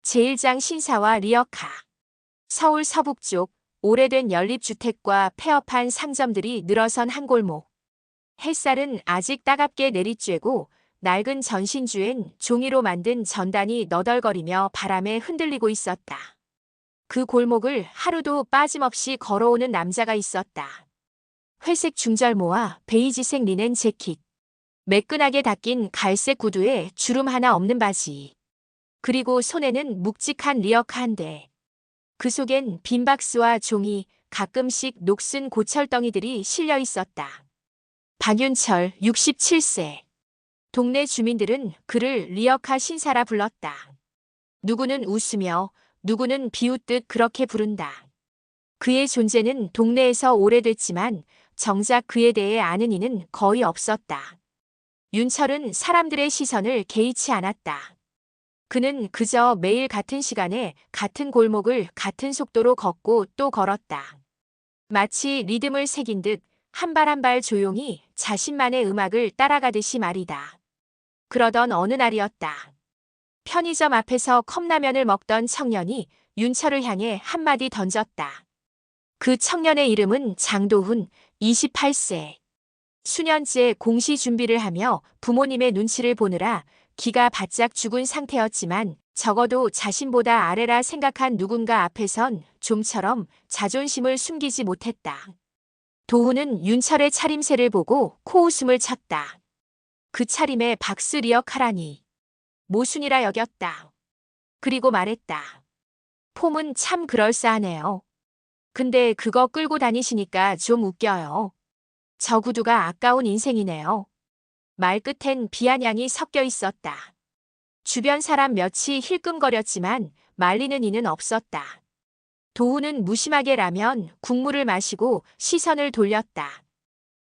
제1장 신사와 리어카. 서울 서북쪽 오래된 연립주택과 폐업한 상점들이 늘어선 한 골목. 햇살은 아직 따갑게 내리쬐고 낡은 전신주엔 종이로 만든 전단이 너덜거리며 바람에 흔들리고 있었다. 그 골목을 하루도 빠짐없이 걸어오는 남자가 있었다. 회색 중절모와 베이지색 리넨 재킷. 매끈하게 닦인 갈색 구두에 주름 하나 없는 바지. 그리고 손에는 묵직한 리어카 한 대. 그 속엔 빈 박스와 종이, 가끔씩 녹슨 고철덩이들이 실려 있었다. 박윤철 67세. 동네 주민들은 그를 리어카 신사라 불렀다. 누구는 웃으며 누구는 비웃듯 그렇게 부른다. 그의 존재는 동네에서 오래됐지만 정작 그에 대해 아는 이는 거의 없었다. 윤철은 사람들의 시선을 개의치 않았다. 그는 그저 매일 같은 시간에 같은 골목을 같은 속도로 걷고 또 걸었다. 마치 리듬을 새긴 듯 한 발 한 발 조용히 자신만의 음악을 따라가듯이 말이다. 그러던 어느 날이었다. 편의점 앞에서 컵라면을 먹던 청년이 윤철을 향해 한마디 던졌다. 그 청년의 이름은 장도훈, 28세. 수년째 공시 준비를 하며 부모님의 눈치를 보느라 기가 바짝 죽은 상태였지만 적어도 자신보다 아래라 생각한 누군가 앞에선 좀처럼 자존심을 숨기지 못했다. 도훈은 윤철의 차림새를 보고 코웃음을 쳤다. 그 차림에 박스 리어카라니. 모순이라 여겼다. 그리고 말했다. 폼은 참 그럴싸하네요. 근데 그거 끌고 다니시니까 좀 웃겨요. 저 구두가 아까운 인생이네요. 말끝엔 비아냥이 섞여 있었다. 주변 사람 몇이 힐끔거렸지만 말리는 이는 없었다. 도훈은 무심하게 라면, 국물을 마시고 시선을 돌렸다.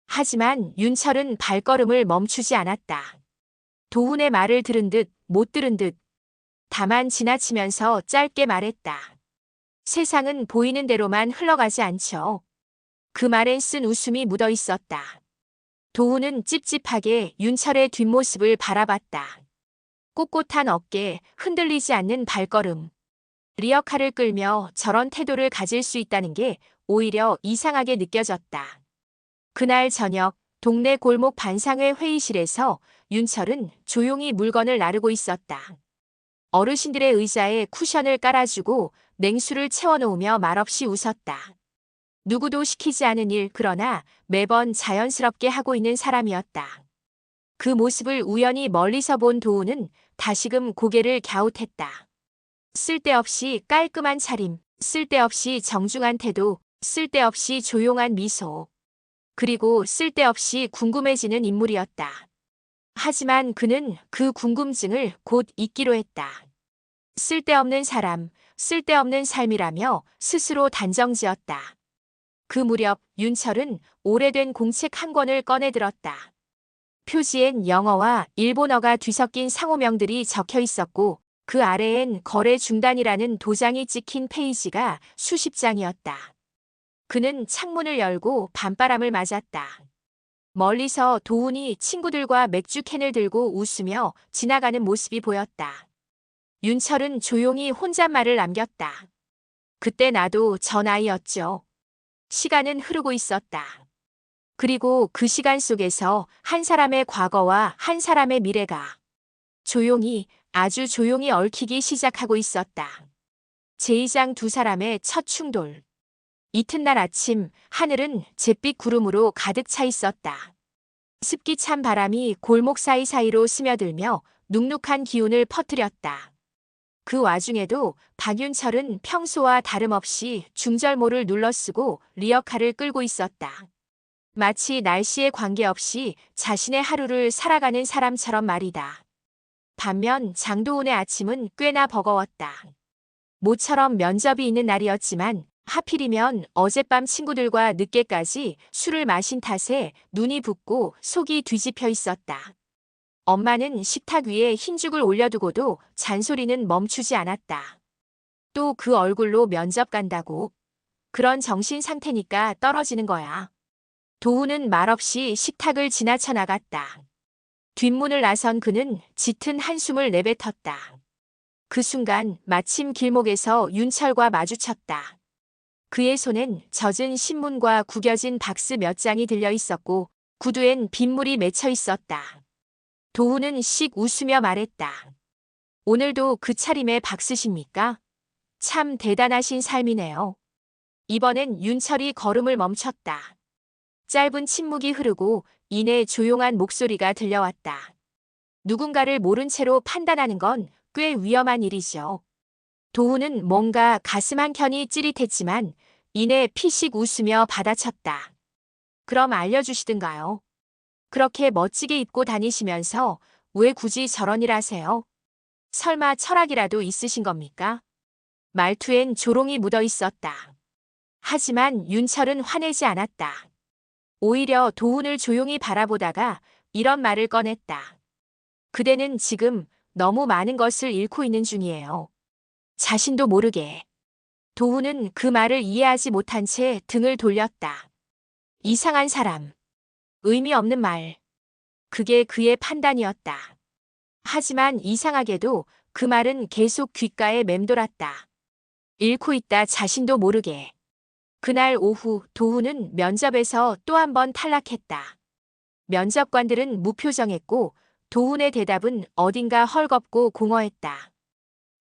하지만 윤철은 발걸음을 멈추지 않았다. 도훈의 말을 들은 듯 못 들은 듯 다만 지나치면서 짧게 말했다. 세상은 보이는 대로만 흘러가지 않죠. 그 말엔 쓴 웃음이 묻어 있었다. 도훈은 찝찝하게 윤철의 뒷모습을 바라봤다. 꼿꼿한 어깨, 흔들리지 않는 발걸음. 리어카를 끌며 저런 태도를 가질 수 있다는 게 오히려 이상하게 느껴졌다. 그날 저녁 동네 골목 반상회 회의실에서 윤철은 조용히 물건을 나르고 있었다. 어르신들의 의자에 쿠션을 깔아주고 냉수를 채워놓으며 말없이 웃었다. 누구도 시키지 않은 일 그러나 매번 자연스럽게 하고 있는 사람이었다. 그 모습을 우연히 멀리서 본 도훈은 다시금 고개를 갸웃했다. 쓸데없이 깔끔한 차림, 쓸데없이 정중한 태도, 쓸데없이 조용한 미소. 그리고 쓸데없이 궁금해지는 인물이었다. 하지만 그는 그 궁금증을 곧 잊기로 했다. 쓸데없는 사람, 쓸데없는 삶이라며 스스로 단정지었다. 그 무렵 윤철은 오래된 공책 한 권을 꺼내들었다. 표지엔 영어와 일본어가 뒤섞인 상호명들이 적혀 있었고 그 아래엔 거래 중단이라는 도장이 찍힌 페이지가 수십 장이었다. 그는 창문을 열고 밤바람을 맞았다. 멀리서 도훈이 친구들과 맥주캔을 들고 웃으며 지나가는 모습이 보였다. 윤철은 조용히 혼잣말을 남겼다. 그때 나도 저 나이였죠. 시간은 흐르고 있었다. 그리고 그 시간 속에서 한 사람의 과거와 한 사람의 미래가 조용히, 아주 조용히 얽히기 시작하고 있었다. 제2장 두 사람의 첫 충돌. 이튿날 아침 하늘은 잿빛 구름으로 가득 차 있었다. 습기 찬 바람이 골목 사이사이로 스며들며 눅눅한 기운을 퍼뜨렸다. 그 와중에도 박윤철은 평소와 다름없이 중절모를 눌러쓰고 리어카를 끌고 있었다. 마치 날씨에 관계없이 자신의 하루를 살아가는 사람처럼 말이다. 반면 장도훈의 아침은 꽤나 버거웠다. 모처럼 면접이 있는 날이었지만 하필이면 어젯밤 친구들과 늦게까지 술을 마신 탓에 눈이 붓고 속이 뒤집혀 있었다. 엄마는 식탁 위에 흰죽을 올려두고도 잔소리는 멈추지 않았다. 또 그 얼굴로 면접 간다고. 그런 정신 상태니까 떨어지는 거야. 도훈은 말없이 식탁을 지나쳐 나갔다. 뒷문을 나선 그는 짙은 한숨을 내뱉었다. 그 순간 마침 길목에서 윤철과 마주쳤다. 그의 손엔 젖은 신문과 구겨진 박스 몇 장이 들려 있었고 구두엔 빗물이 맺혀 있었다. 도훈은 씩 웃으며 말했다. 오늘도 그 차림에 박스십니까? 참 대단하신 삶이네요. 이번엔 윤철이 걸음을 멈췄다. 짧은 침묵이 흐르고 이내 조용한 목소리가 들려왔다. 누군가를 모른 채로 판단하는 건 꽤 위험한 일이죠. 도훈은 뭔가 가슴 한켠이 찌릿했지만 이내 피식 웃으며 받아쳤다. 그럼 알려주시든가요. 그렇게 멋지게 입고 다니시면서 왜 굳이 저런 일 하세요? 설마 철학이라도 있으신 겁니까? 말투엔 조롱이 묻어 있었다. 하지만 윤철은 화내지 않았다. 오히려 도훈을 조용히 바라보다가 이런 말을 꺼냈다. 그대는 지금 너무 많은 것을 잃고 있는 중이에요. 자신도 모르게. 도훈은 그 말을 이해하지 못한 채 등을 돌렸다. 이상한 사람. 의미 없는 말. 그게 그의 판단이었다. 하지만 이상하게도 그 말은 계속 귓가에 맴돌았다. 잃고 있다 자신도 모르게. 그날 오후 도훈은 면접에서 또 한 번 탈락했다. 면접관들은 무표정했고 도훈의 대답은 어딘가 헐겁고 공허했다.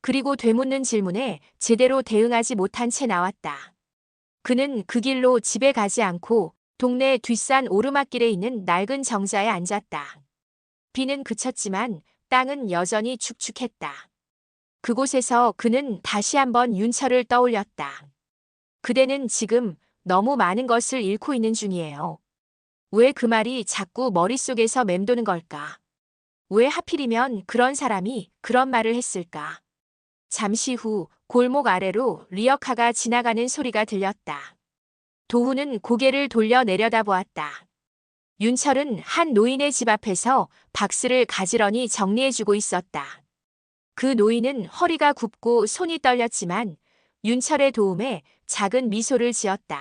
그리고 되묻는 질문에 제대로 대응하지 못한 채 나왔다. 그는 그 길로 집에 가지 않고 동네 뒷산 오르막길에 있는 낡은 정자에 앉았다. 비는 그쳤지만 땅은 여전히 축축했다. 그곳에서 그는 다시 한번 윤철을 떠올렸다. 그대는 지금 너무 많은 것을 잃고 있는 중이에요. 왜 그 말이 자꾸 머릿속에서 맴도는 걸까? 왜 하필이면 그런 사람이 그런 말을 했을까? 잠시 후 골목 아래로 리어카가 지나가는 소리가 들렸다. 도훈은 고개를 돌려 내려다보았다. 윤철은 한 노인의 집 앞에서 박스를 가지런히 정리해주고 있었다. 그 노인은 허리가 굽고 손이 떨렸지만 윤철의 도움에 작은 미소를 지었다.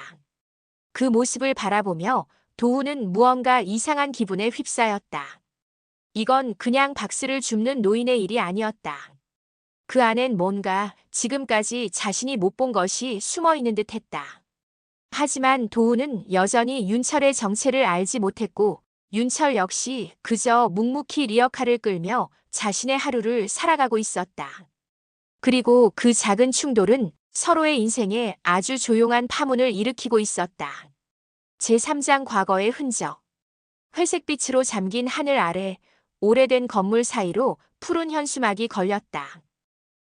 그 모습을 바라보며 도훈은 무언가 이상한 기분에 휩싸였다. 이건 그냥 박스를 줍는 노인의 일이 아니었다. 그 안엔 뭔가 지금까지 자신이 못 본 것이 숨어 있는 듯 했다. 하지만 도훈은 여전히 윤철의 정체를 알지 못했고 윤철 역시 그저 묵묵히 리어카를 끌며 자신의 하루를 살아가고 있었다. 그리고 그 작은 충돌은 서로의 인생에 아주 조용한 파문을 일으키고 있었다. 제3장 과거의 흔적. 회색빛으로 잠긴 하늘 아래 오래된 건물 사이로 푸른 현수막이 걸렸다.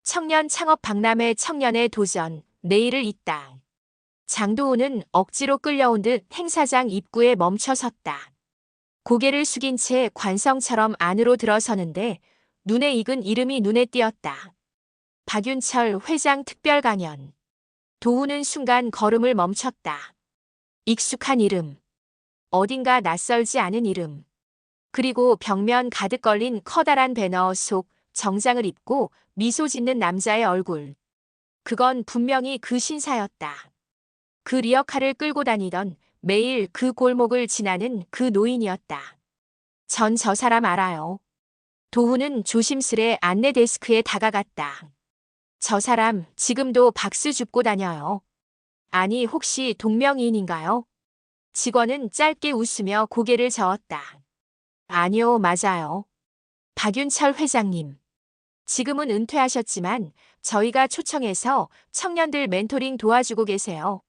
청년 창업 박람회 청년의 도전, 내일을 잇다. 장도훈은 억지로 끌려온 듯 행사장 입구에 멈춰 섰다. 고개를 숙인 채 관성처럼 안으로 들어서는데 눈에 익은 이름이 눈에 띄었다. 박윤철 회장 특별 강연. 도훈은 순간 걸음을 멈췄다. 익숙한 이름. 어딘가 낯설지 않은 이름. 그리고 벽면 가득 걸린 커다란 배너 속 정장을 입고 미소 짓는 남자의 얼굴. 그건 분명히 그 신사였다. 그 리어카를 끌고 다니던 매일 그 골목을 지나는 그 노인이었다. 전 저 사람 알아요. 도훈은 조심스레 안내 데스크에 다가갔다. 저 사람 지금도 박스 줍고 다녀요. 아니 혹시 동명이인인가요? 직원은 짧게 웃으며 고개를 저었다. 아니요, 맞아요. 박윤철 회장님. 지금은 은퇴하셨지만 저희가 초청해서 청년들 멘토링 도와주고 계세요.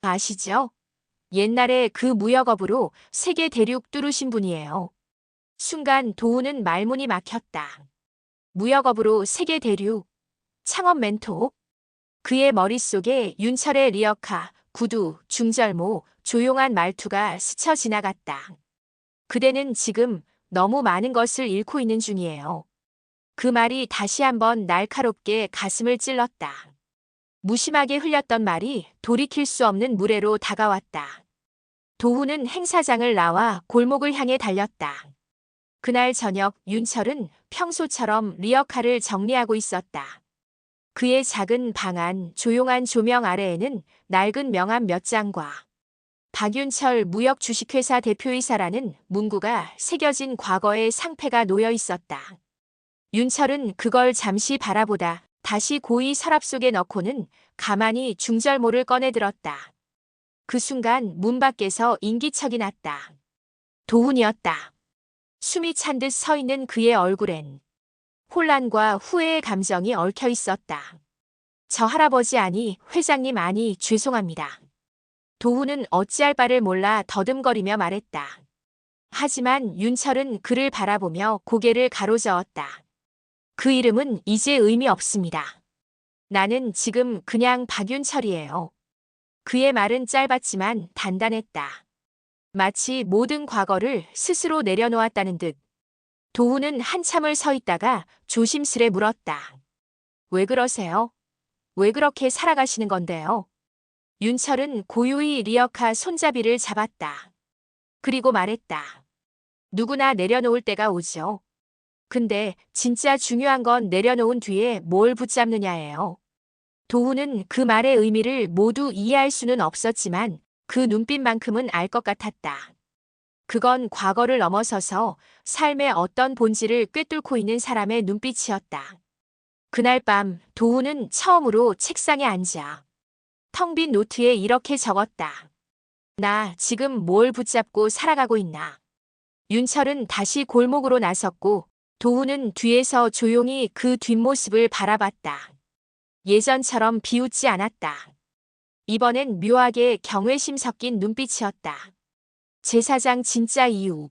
아시죠? 옛날에 그 무역업으로 세계 대륙 뚫으신 분이에요. 순간 도훈은 말문이 막혔다. 무역업으로 세계 대륙, 창업 멘토. 그의 머릿속에 윤철의 리어카, 구두, 중절모, 조용한 말투가 스쳐 지나갔다. 그대는 지금 너무 많은 것을 잃고 있는 중이에요. 그 말이 다시 한번 날카롭게 가슴을 찔렀다. 무심하게 흘렸던 말이 돌이킬 수 없는 무례로 다가왔다. 도훈은 행사장을 나와 골목을 향해 달렸다. 그날 저녁 윤철은 평소처럼 리어카를 정리하고 있었다. 그의 작은 방 안 조용한 조명 아래에는 낡은 명함 몇 장과 박윤철 무역 주식회사 대표이사라는 문구가 새겨진 과거의 상패가 놓여 있었다. 윤철은 그걸 잠시 바라보다 다시 고이 서랍 속에 넣고는 가만히 중절모를 꺼내들었다. 그 순간 문 밖에서 인기척이 났다. 도훈이었다. 숨이 찬 듯 서 있는 그의 얼굴엔 혼란과 후회의 감정이 얽혀 있었다. 저 할아버지 아니, 회장님 아니, 죄송합니다. 도훈은 어찌할 바를 몰라 더듬거리며 말했다. 하지만 윤철은 그를 바라보며 고개를 가로저었다. 그 이름은 이제 의미 없습니다. 나는 지금 그냥 박윤철이에요. 그의 말은 짧았지만 단단했다. 마치 모든 과거를 스스로 내려놓았다는 듯. 도훈은 한참을 서 있다가 조심스레 물었다. 왜 그러세요? 왜 그렇게 살아가시는 건데요? 윤철은 고요히 리어카 손잡이를 잡았다. 그리고 말했다. 누구나 내려놓을 때가 오죠. 근데 진짜 중요한 건 내려놓은 뒤에 뭘 붙잡느냐예요. 도훈은 그 말의 의미를 모두 이해할 수는 없었지만 그 눈빛만큼은 알 것 같았다. 그건 과거를 넘어서서 삶의 어떤 본질을 꿰뚫고 있는 사람의 눈빛이었다. 그날 밤 도훈은 처음으로 책상에 앉아 텅 빈 노트에 이렇게 적었다. 나 지금 뭘 붙잡고 살아가고 있나. 윤철은 다시 골목으로 나섰고 도훈은 뒤에서 조용히 그 뒷모습을 바라봤다. 예전처럼 비웃지 않았다. 이번엔 묘하게 경외심 섞인 눈빛이었다. 제사장 진짜 이유.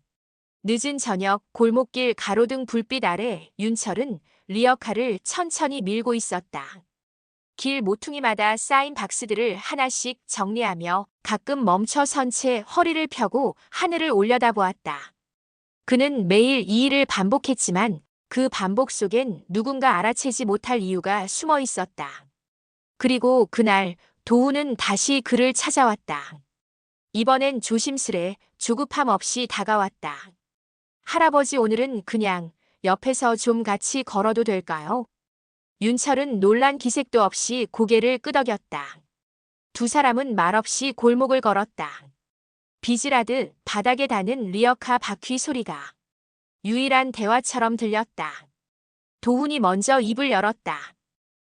늦은 저녁 골목길 가로등 불빛 아래 윤철은 리어카를 천천히 밀고 있었다. 길 모퉁이마다 쌓인 박스들을 하나씩 정리하며 가끔 멈춰 선 채 허리를 펴고 하늘을 올려다보았다. 그는 매일 이 일을 반복했지만 그 반복 속엔 누군가 알아채지 못할 이유가 숨어 있었다. 그리고 그날 도훈은 다시 그를 찾아왔다. 이번엔 조심스레 조급함 없이 다가왔다. 할아버지 오늘은 그냥 옆에서 좀 같이 걸어도 될까요? 윤철은 놀란 기색도 없이 고개를 끄덕였다. 두 사람은 말없이 골목을 걸었다. 비질하듯 바닥에 닿는 리어카 바퀴 소리가 유일한 대화처럼 들렸다. 도훈이 먼저 입을 열었다.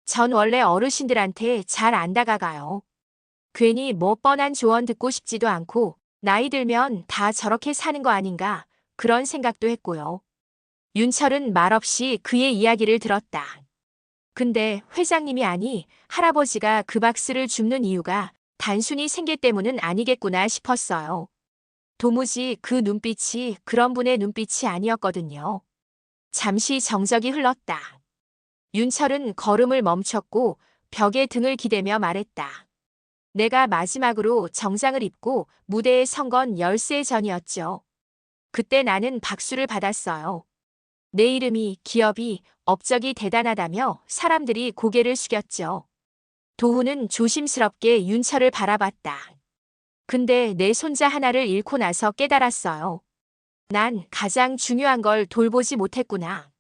전 원래 어르신들한테 잘 안 다가가요. 괜히 뭐 뻔한 조언 듣고 싶지도 않고 나이 들면 다 저렇게 사는 거 아닌가 그런 생각도 했고요. 윤철은 말없이 그의 이야기를 들었다. 근데 회장님이 아니 할아버지가 그 박스를 줍는 이유가 단순히 생계 때문은 아니겠구나 싶었어요. 도무지 그 눈빛이 그런 분의 눈빛이 아니었거든요. 잠시 정적이 흘렀다. 윤철은 걸음을 멈췄고 벽에 등을 기대며 말했다. 내가 마지막으로 정장을 입고 무대에 선 건 10세 전이었죠. 그때 나는 박수를 받았어요. 내 이름이, 기업이, 업적이 대단하다며 사람들이 고개를 숙였죠. 도훈은 조심스럽게 윤철을 바라봤다. 근데 내 손자 하나를 잃고 나서 깨달았어요. 난 가장 중요한 걸 돌보지 못했구나.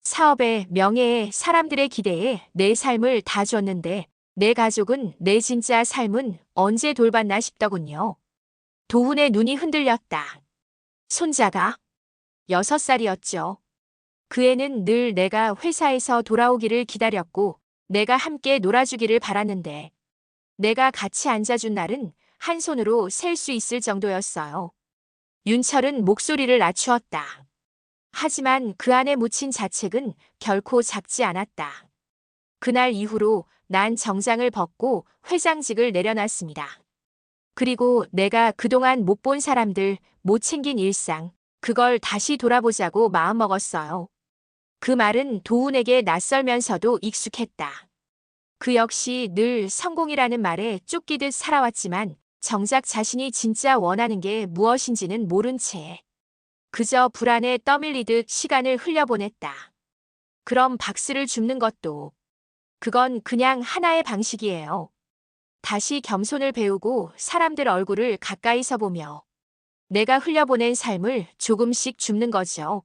사업에, 명예에, 사람들의 기대에 내 삶을 다 줬는데 내 가족은 내 진짜 삶은 언제 돌봤나 싶더군요. 도훈의 눈이 흔들렸다. 손자가 6살이었죠. 그 애는 늘 내가 회사에서 돌아오기를 기다렸고 내가 함께 놀아주기를 바랐는데 내가 같이 앉아준 날은 한 손으로 셀 수 있을 정도였어요. 윤철은 목소리를 낮추었다. 하지만 그 안에 묻힌 자책은 결코 작지 않았다. 그날 이후로 난 정장을 벗고 회장직을 내려놨습니다. 그리고 내가 그동안 못 본 사람들, 못 챙긴 일상, 그걸 다시 돌아보자고 마음먹었어요. 그 말은 도훈에게 낯설면서도 익숙했다. 그 역시 늘 성공이라는 말에 쫓기듯 살아왔지만 정작 자신이 진짜 원하는 게 무엇인지는 모른 채 그저 불안에 떠밀리듯 시간을 흘려보냈다. 그럼 박스를 줍는 것도 그건 그냥 하나의 방식이에요. 다시 겸손을 배우고 사람들 얼굴을 가까이서 보며 내가 흘려보낸 삶을 조금씩 줍는 거죠.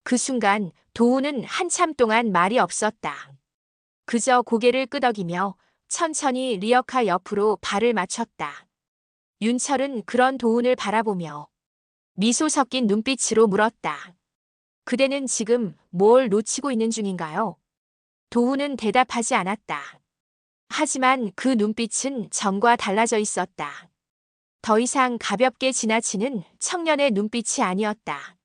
그 순간 도훈은 한참 동안 말이 없었다. 그저 고개를 끄덕이며 천천히 리어카 옆으로 발을 맞췄다. 윤철은 그런 도훈을 바라보며 미소 섞인 눈빛으로 물었다. 그대는 지금 뭘 놓치고 있는 중인가요? 도훈은 대답하지 않았다. 하지만 그 눈빛은 전과 달라져 있었다. 더 이상 가볍게 지나치는 청년의 눈빛이 아니었다.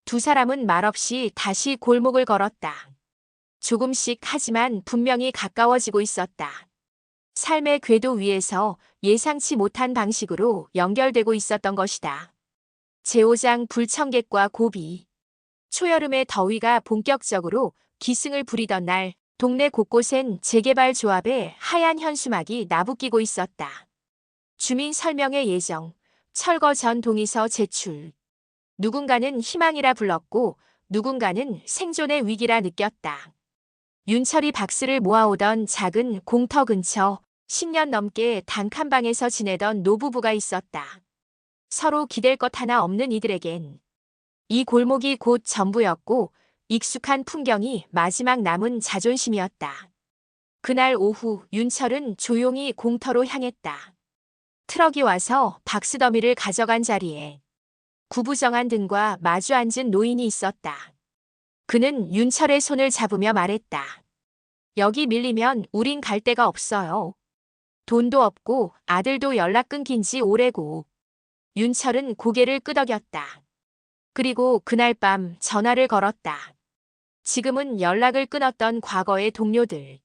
두 사람은 말없이 다시 골목을 걸었다. 조금씩 하지만 분명히 가까워지고 있었다. 삶의 궤도 위에서 예상치 못한 방식으로 연결되고 있었던 것이다. 제5장 불청객과 고비. 초여름의 더위가 본격적으로 기승을 부리던 날, 동네 곳곳엔 재개발 조합의 하얀 현수막이 나부끼고 있었다. 주민 설명회 예정, 철거 전 동의서 제출. 누군가는 희망이라 불렀고 누군가는 생존의 위기라 느꼈다. 윤철이 박스를 모아오던 작은 공터 근처 10년 넘게 단칸방에서 지내던 노부부가 있었다. 서로 기댈 것 하나 없는 이들에겐 이 골목이 곧 전부였고 익숙한 풍경이 마지막 남은 자존심이었다. 그날 오후 윤철은 조용히 공터로 향했다. 트럭이 와서 박스 더미를 가져간 자리에 구부정한 등과 마주 앉은 노인이 있었다. 그는 윤철의 손을 잡으며 말했다. 여기 밀리면 우린 갈 데가 없어요. 돈도 없고 아들도 연락 끊긴 지 오래고. 윤철은 고개를 끄덕였다. 그리고 그날 밤 전화를 걸었다. 지금은 연락을 끊었던 과거의 동료들.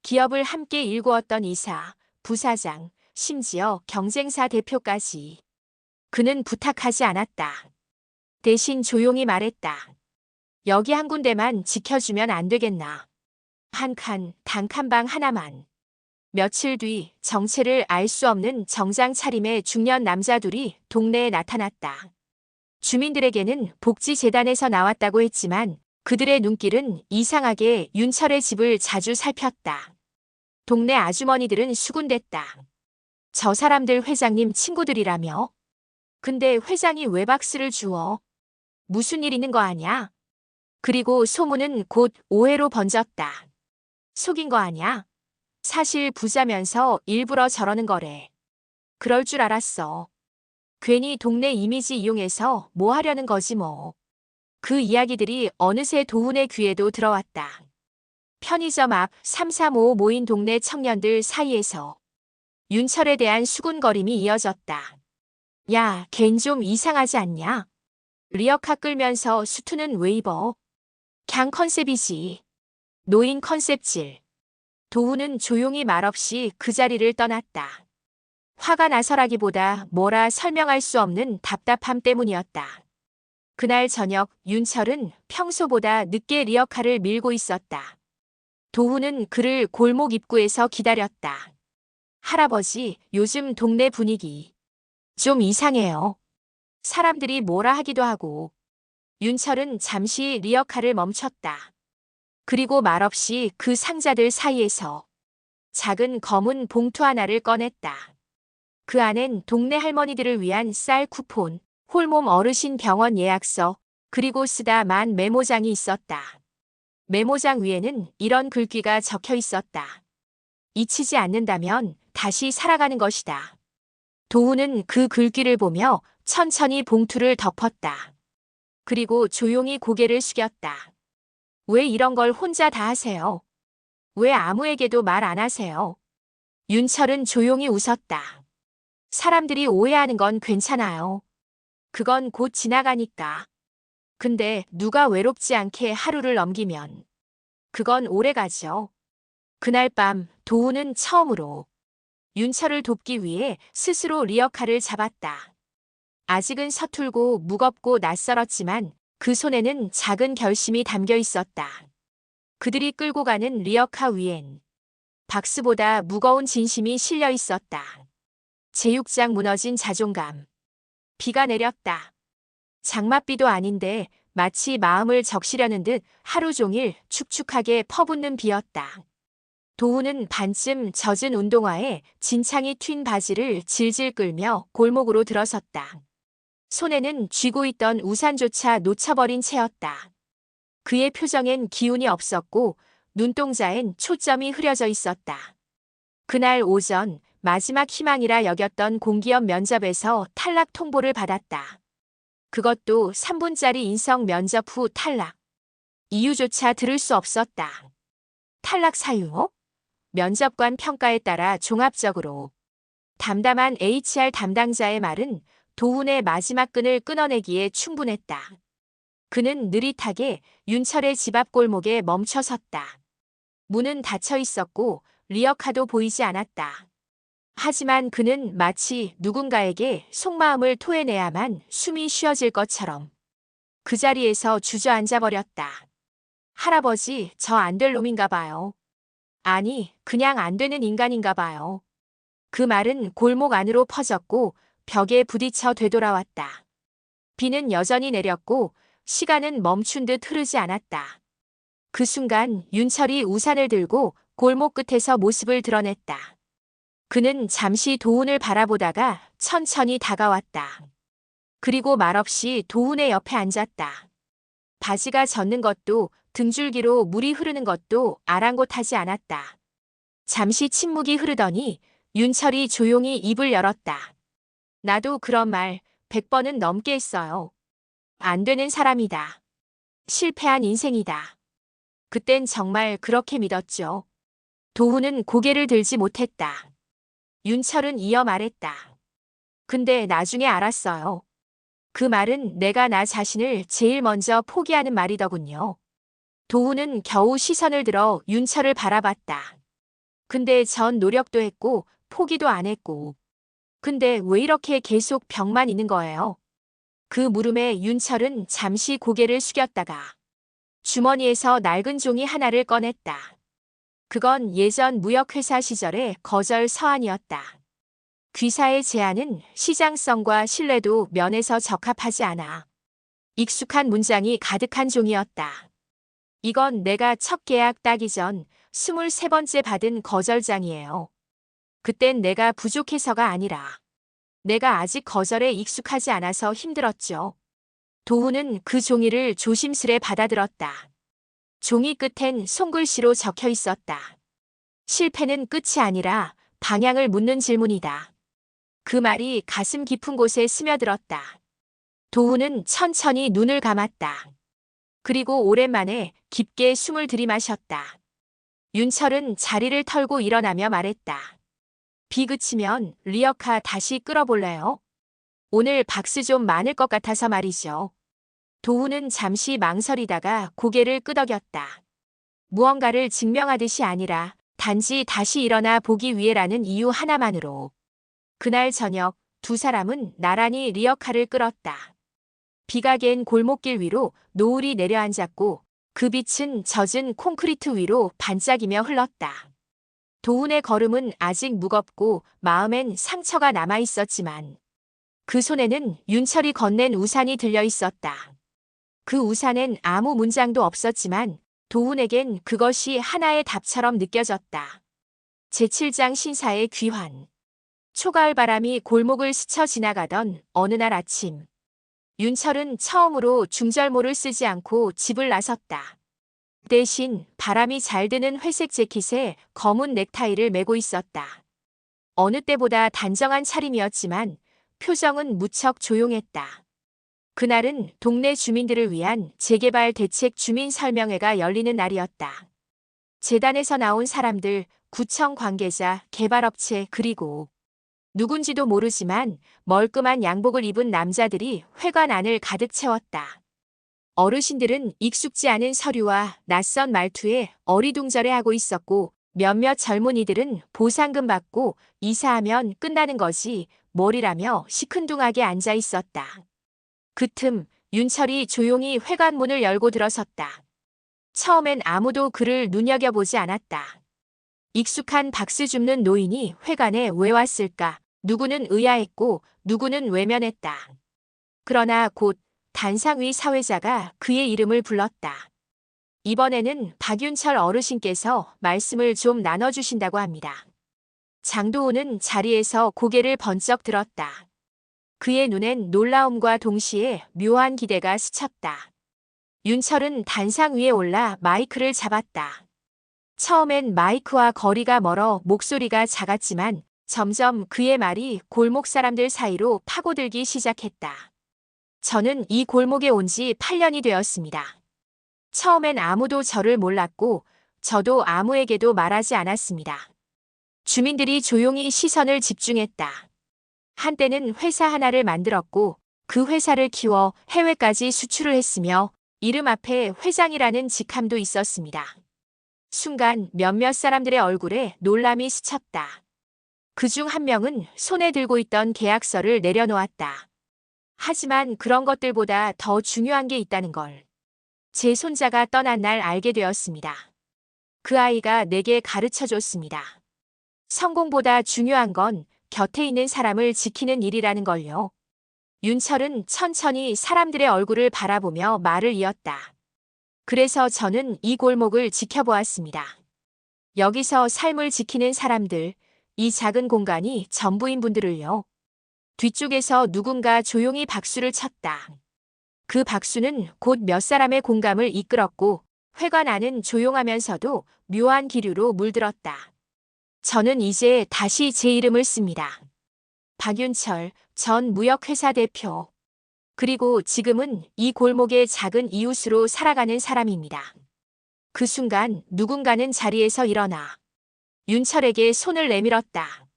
기업을 함께 일구었던 이사, 부사장, 심지어 경쟁사 대표까지. 그는 부탁하지 않았다. 대신 조용히 말했다. 여기 한 군데만 지켜주면 안 되겠나. 한 칸, 단칸방 하나만. 며칠 뒤 정체를 알 수 없는 정장 차림의 중년 남자 둘이 동네에 나타났다. 주민들에게는 복지재단에서 나왔다고 했지만 그들의 눈길은 이상하게 윤철의 집을 자주 살폈다. 동네 아주머니들은 수군댔다. 저 사람들 회장님 친구들이라며? 근데 회장이 왜 박스를 주워? 무슨 일 있는 거 아냐? 그리고 소문은 곧 오해로 번졌다. 속인 거 아냐? 사실 부자면서 일부러 저러는 거래. 그럴 줄 알았어. 괜히 동네 이미지 이용해서 뭐 하려는 거지 뭐. 그 이야기들이 어느새 도훈의 귀에도 들어왔다. 편의점 앞 335 모인 동네 청년들 사이에서 윤철에 대한 수군거림이 이어졌다. 야, 걘 좀 이상하지 않냐? 리어카 끌면서 수트는 왜 입어? 갱 컨셉이지. 노인 컨셉질. 도훈은 조용히 말없이 그 자리를 떠났다. 화가 나서라기보다 뭐라 설명할 수 없는 답답함 때문이었다. 그날 저녁 윤철은 평소보다 늦게 리어카를 밀고 있었다. 도훈은 그를 골목 입구에서 기다렸다. 할아버지, 요즘 동네 분위기 좀 이상해요. 사람들이 뭐라 하기도 하고. 윤철은 잠시 리어카를 멈췄다. 그리고 말없이 그 상자들 사이에서 작은 검은 봉투 하나를 꺼냈다. 그 안엔 동네 할머니들을 위한 쌀 쿠폰, 홀몸 어르신 병원 예약서, 그리고 쓰다만 메모장이 있었다. 메모장 위에는 이런 글귀가 적혀 있었다. 잊히지 않는다면 다시 살아가는 것이다. 도훈은 그 글귀를 보며 천천히 봉투를 덮었다. 그리고 조용히 고개를 숙였다. 왜 이런 걸 혼자 다 하세요? 왜 아무에게도 말 안 하세요? 윤철은 조용히 웃었다. 사람들이 오해하는 건 괜찮아요. 그건 곧 지나가니까. 근데 누가 외롭지 않게 하루를 넘기면 그건 오래가죠. 그날 밤 도훈은 처음으로 윤철을 돕기 위해 스스로 리어카를 잡았다. 아직은 서툴고 무겁고 낯설었지만 그 손에는 작은 결심이 담겨 있었다. 그들이 끌고 가는 리어카 위엔 박스보다 무거운 진심이 실려 있었다. 제6장 무너진 자존감. 비가 내렸다. 장맛비도 아닌데 마치 마음을 적시려는 듯 하루 종일 축축하게 퍼붓는 비였다. 도훈은 반쯤 젖은 운동화에 진창이 튄 바지를 질질 끌며 골목으로 들어섰다. 손에는 쥐고 있던 우산조차 놓쳐버린 채였다. 그의 표정엔 기운이 없었고 눈동자엔 초점이 흐려져 있었다. 그날 오전 마지막 희망이라 여겼던 공기업 면접에서 탈락 통보를 받았다. 그것도 3분짜리 인성 면접 후 탈락. 이유조차 들을 수 없었다. 탈락 사유? 면접관 평가에 따라 종합적으로. 담담한 HR 담당자의 말은 도훈의 마지막 끈을 끊어내기에 충분했다. 그는 느릿하게 윤철의 집 앞 골목에 멈춰 섰다. 문은 닫혀 있었고 리어카도 보이지 않았다. 하지만 그는 마치 누군가에게 속마음을 토해내야만 숨이 쉬어질 것처럼 그 자리에서 주저앉아 버렸다. 할아버지, 저 안 될 놈인가 봐요. 아니, 그냥 안 되는 인간인가 봐요. 그 말은 골목 안으로 퍼졌고 벽에 부딪혀 되돌아왔다. 비는 여전히 내렸고 시간은 멈춘 듯 흐르지 않았다. 그 순간 윤철이 우산을 들고 골목 끝에서 모습을 드러냈다. 그는 잠시 도훈을 바라보다가 천천히 다가왔다. 그리고 말없이 도훈의 옆에 앉았다. 바지가 젖는 것도 등줄기로 물이 흐르는 것도 아랑곳하지 않았다. 잠시 침묵이 흐르더니 윤철이 조용히 입을 열었다. 나도 그런 말 100번은 넘게 했어요. 안 되는 사람이다. 실패한 인생이다. 그땐 정말 그렇게 믿었죠. 도훈은 고개를 들지 못했다. 윤철은 이어 말했다. 근데 나중에 알았어요. 그 말은 내가 나 자신을 제일 먼저 포기하는 말이더군요. 도훈은 겨우 시선을 들어 윤철을 바라봤다. 근데 전 노력도 했고 포기도 안 했고. 근데 왜 이렇게 계속 벽만 있는 거예요? 그 물음에 윤철은 잠시 고개를 숙였다가 주머니에서 낡은 종이 하나를 꺼냈다. 그건 예전 무역회사 시절의 거절 서한이었다. 귀사의 제안은 시장성과 신뢰도 면에서 적합하지 않아. 익숙한 문장이 가득한 종이었다. 이건 내가 첫 계약 따기 전 23번째 받은 거절장이에요. 그땐 내가 부족해서가 아니라 내가 아직 거절에 익숙하지 않아서 힘들었죠. 도훈은 그 종이를 조심스레 받아들었다. 종이 끝엔 손글씨로 적혀 있었다. 실패는 끝이 아니라 방향을 묻는 질문이다. 그 말이 가슴 깊은 곳에 스며들었다. 도훈은 천천히 눈을 감았다. 그리고 오랜만에 깊게 숨을 들이마셨다. 윤철은 자리를 털고 일어나며 말했다. 비 그치면 리어카 다시 끌어볼래요? 오늘 박스 좀 많을 것 같아서 말이죠. 도훈은 잠시 망설이다가 고개를 끄덕였다. 무언가를 증명하듯이 아니라 단지 다시 일어나 보기 위해라는 이유 하나만으로. 그날 저녁 두 사람은 나란히 리어카를 끌었다. 비가 갠 골목길 위로 노을이 내려앉았고 그 빛은 젖은 콘크리트 위로 반짝이며 흘렀다. 도훈의 걸음은 아직 무겁고 마음엔 상처가 남아 있었지만 그 손에는 윤철이 건넨 우산이 들려 있었다. 그 우산엔 아무 문장도 없었지만 도훈에겐 그것이 하나의 답처럼 느껴졌다. 제7장 신사의 귀환. 초가을 바람이 골목을 스쳐 지나가던 어느 날 아침. 윤철은 처음으로 중절모를 쓰지 않고 집을 나섰다. 대신 바람이 잘 드는 회색 재킷에 검은 넥타이를 메고 있었다. 어느 때보다 단정한 차림이었지만 표정은 무척 조용했다. 그날은 동네 주민들을 위한 재개발 대책 주민 설명회가 열리는 날이었다. 재단에서 나온 사람들, 구청 관계자, 개발업체 그리고 누군지도 모르지만 멀끔한 양복을 입은 남자들이 회관 안을 가득 채웠다. 어르신들은 익숙지 않은 서류와 낯선 말투에 어리둥절해하고 있었고 몇몇 젊은이들은 보상금 받고 이사하면 끝나는 거지 뭘이라며 시큰둥하게 앉아 있었다. 그 틈 윤철이 조용히 회관 문을 열고 들어섰다. 처음엔 아무도 그를 눈여겨보지 않았다. 익숙한 박스 줍는 노인이 회관에 왜 왔을까? 누구는 의아했고 누구는 외면했다. 그러나 곧 단상위 사회자가 그의 이름을 불렀다. 이번에는 박윤철 어르신께서 말씀을 좀 나눠주신다고 합니다. 장도훈은 자리에서 고개를 번쩍 들었다. 그의 눈엔 놀라움과 동시에 묘한 기대가 스쳤다. 윤철은 단상 위에 올라 마이크를 잡았다. 처음엔 마이크와 거리가 멀어 목소리가 작았지만 점점 그의 말이 골목 사람들 사이로 파고들기 시작했다. 저는 이 골목에 온 지 8년이 되었습니다. 처음엔 아무도 저를 몰랐고 저도 아무에게도 말하지 않았습니다. 주민들이 조용히 시선을 집중했다. 한때는 회사 하나를 만들었고 그 회사를 키워 해외까지 수출을 했으며 이름 앞에 회장이라는 직함도 있었습니다. 순간 몇몇 사람들의 얼굴에 놀람이 스쳤다. 그중 한 명은 손에 들고 있던 계약서를 내려놓았다. 하지만 그런 것들보다 더 중요한 게 있다는 걸 제 손자가 떠난 날 알게 되었습니다. 그 아이가 내게 가르쳐 줬습니다. 성공보다 중요한 건 곁에 있는 사람을 지키는 일이라는 걸요. 윤철은 천천히 사람들의 얼굴을 바라보며 말을 이었다. 그래서 저는 이 골목을 지켜보았습니다. 여기서 삶을 지키는 사람들, 이 작은 공간이 전부인 분들을요. 뒤쪽에서 누군가 조용히 박수를 쳤다. 그 박수는 곧 몇 사람의 공감을 이끌었고 회관 안은 조용하면서도 묘한 기류로 물들었다. 저는 이제 다시 제 이름을 씁니다. 박윤철 전 무역회사 대표. 그리고 지금은 이 골목의 작은 이웃으로 살아가는 사람입니다. 그 순간 누군가는 자리에서 일어나 윤철에게 손을 내밀었다.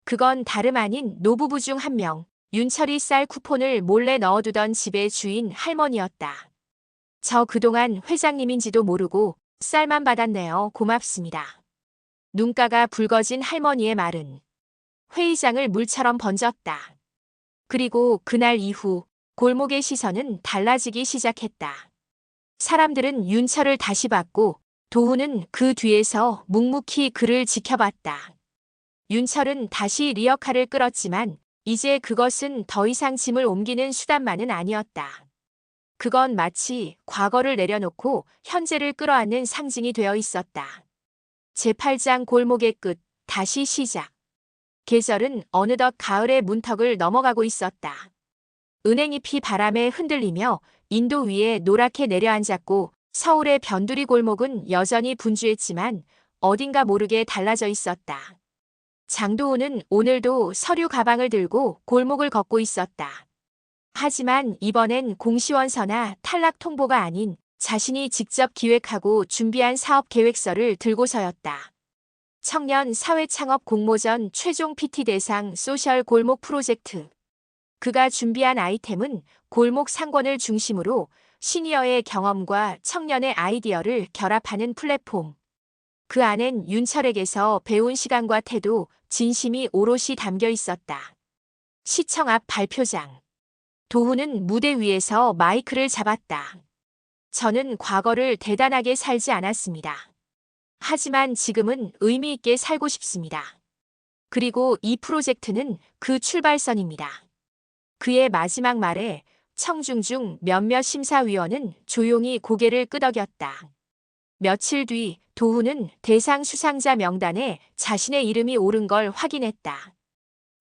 그건 다름 아닌 노부부 중 한 명, 윤철이 쌀 쿠폰을 몰래 넣어두던 집의 주인 할머니였다. 저 그동안 회장님인지도 모르고 쌀만 받았네요. 고맙습니다. 눈가가 붉어진 할머니의 말은 회의장을 물처럼 번졌다. 그리고 그날 이후 골목의 시선은 달라지기 시작했다. 사람들은 윤철을 다시 봤고 도훈은 그 뒤에서 묵묵히 그를 지켜봤다. 윤철은 다시 리어카를 끌었지만 이제 그것은 더 이상 짐을 옮기는 수단만은 아니었다. 그건 마치 과거를 내려놓고 현재를 끌어안는 상징이 되어 있었다. 제8장 골목의 끝, 다시 시작. 계절은 어느덧 가을의 문턱을 넘어가고 있었다. 은행잎이 바람에 흔들리며 인도 위에 노랗게 내려앉았고 서울의 변두리 골목은 여전히 분주했지만 어딘가 모르게 달라져 있었다. 장도훈은 오늘도 서류 가방을 들고 골목을 걷고 있었다. 하지만 이번엔 공시원서나 탈락 통보가 아닌 자신이 직접 기획하고 준비한 사업 계획서를 들고서였다. 청년 사회창업 공모전 최종 PT 대상 소셜 골목 프로젝트. 그가 준비한 아이템은 골목 상권을 중심으로 시니어의 경험과 청년의 아이디어를 결합하는 플랫폼. 그 안엔 윤철에게서 배운 시간과 태도, 진심이 오롯이 담겨 있었다. 시청 앞 발표장. 도훈은 무대 위에서 마이크를 잡았다. 저는 과거를 대단하게 살지 않았습니다. 하지만 지금은 의미 있게 살고 싶습니다. 그리고 이 프로젝트는 그 출발선입니다. 그의 마지막 말에 청중 중 몇몇 심사위원은 조용히 고개를 끄덕였다. 며칠 뒤 도훈은 대상 수상자 명단에 자신의 이름이 오른 걸 확인했다.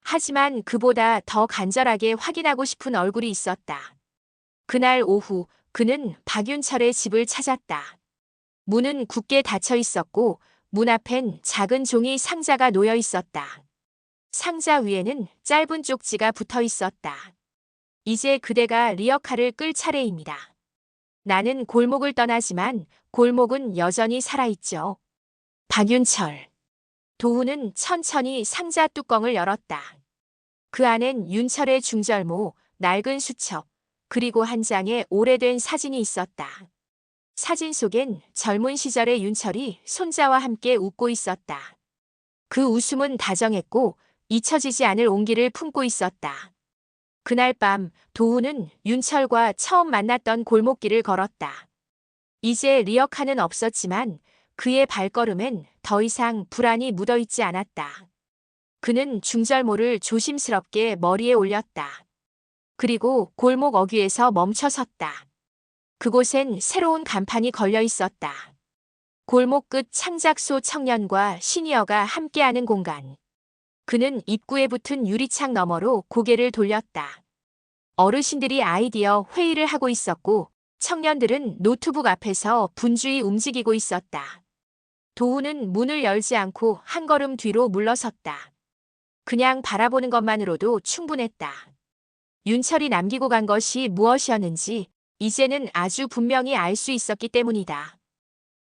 하지만 그보다 더 간절하게 확인하고 싶은 얼굴이 있었다. 그날 오후 그는 박윤철의 집을 찾았다. 문은 굳게 닫혀 있었고 문 앞엔 작은 종이 상자가 놓여 있었다. 상자 위에는 짧은 쪽지가 붙어 있었다. 이제 그대가 리어카를 끌 차례입니다. 나는 골목을 떠나지만 골목은 여전히 살아있죠. 박윤철. 도훈은 천천히 상자 뚜껑을 열었다. 그 안엔 윤철의 중절모, 낡은 수첩, 그리고 한 장의 오래된 사진이 있었다. 사진 속엔 젊은 시절의 윤철이 손자와 함께 웃고 있었다. 그 웃음은 다정했고 잊혀지지 않을 온기를 품고 있었다. 그날 밤 도훈은 윤철과 처음 만났던 골목길을 걸었다. 이제 리어카는 없었지만 그의 발걸음엔 더 이상 불안이 묻어있지 않았다. 그는 중절모를 조심스럽게 머리에 올렸다. 그리고 골목 어귀에서 멈춰 섰다. 그곳엔 새로운 간판이 걸려 있었다. 골목 끝 창작소 청년과 시니어가 함께하는 공간. 그는 입구에 붙은 유리창 너머로 고개를 돌렸다. 어르신들이 아이디어 회의를 하고 있었고 청년들은 노트북 앞에서 분주히 움직이고 있었다. 도훈은 문을 열지 않고 한 걸음 뒤로 물러섰다. 그냥 바라보는 것만으로도 충분했다. 윤철이 남기고 간 것이 무엇이었는지 이제는 아주 분명히 알 수 있었기 때문이다.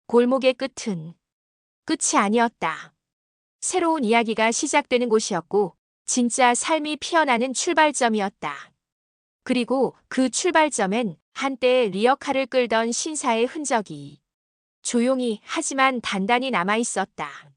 골목의 끝은 끝이 아니었다. 새로운 이야기가 시작되는 곳이었고 진짜 삶이 피어나는 출발점이었다. 그리고 그 출발점엔 한때 리어카를 끌던 신사의 흔적이 조용히 하지만 단단히 남아 있었다.